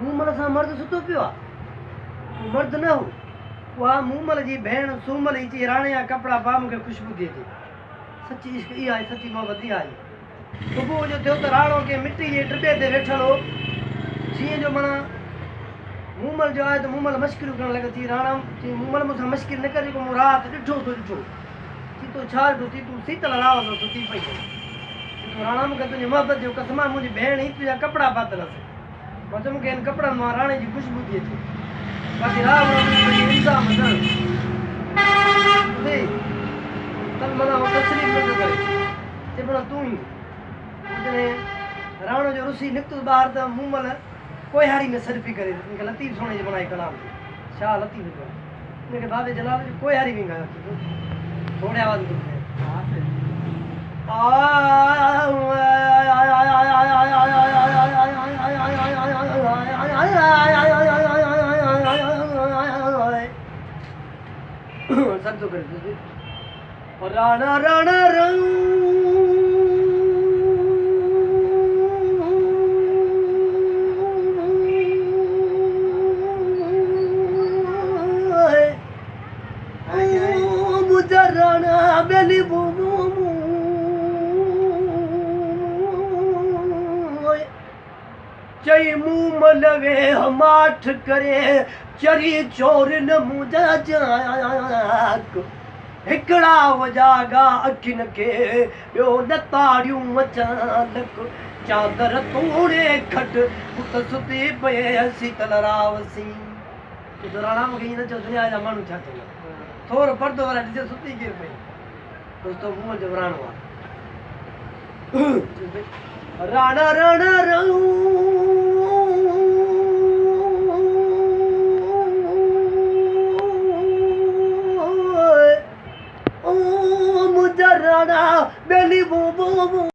मूमल सां मर्द सुतो पियो आहे, मर्द न हो। उहा मूमल जी भेण सूमल ई चई राणे जा कपिड़ा पा मूंखे ख़ुशबू थी अचे। सची इश्क इहा आहे, सची मोहबत इहा आहे। सुबुह जो थियो त राणो के मिटी जे टिबे ते वेठल हो। जीअं जो माना मूमल जो आहे त मूमल मश्किरियूं करणु लॻी। थी राणा चई मूमल मूंसां मश्किरी न करे, मूं राति ॾिठो थो ॾिठो थी तो छा ॾिठो थी तूं शीतल राव सां सुती पई तूं राणा मूंखे तुंहिंजी मोहबत जो कसम आहे, मुंहिंजी भेण ई तुंहिंजा कपिड़ा पातलसि। मां चयो मूंखे हिन कपिड़नि मां राणे जी ख़ुशबू थी अचे। बाक़ी राव इंसाम न माना तस्लीम नथो करे, चए माना तूं ई। जॾहिं राणो जो रुसी निकितो ॿाहिरि त मूमल कोहारी में सॾ पई करे। मूंखे लतीफ़ सोणे जी बणाई कलाम छा लतीफ़ हिनखे बाबे जलाल जो कोहारी बि ॻायो थोरे आवाज़ में सब तो करे राणा राणा राणा बेली चई मूमल वे हमाठ करे चरी चोर न मुंहिंजा जाक हिकिड़ा वॼागा अखियुनि खे ॿियो न ताड़ियूं अचानक चादर तोड़े खट पुट सुती पए शीतल रावसी। राणा मूंखे ईअं न चयो दुनिया जा माण्हू छा चवंदा, थोरो पर्दो वारा ॾिसे सुती केरु पई। दोस्तो मूं जो राणो आहे। राणा राणा मुंहिंजा राणा बेली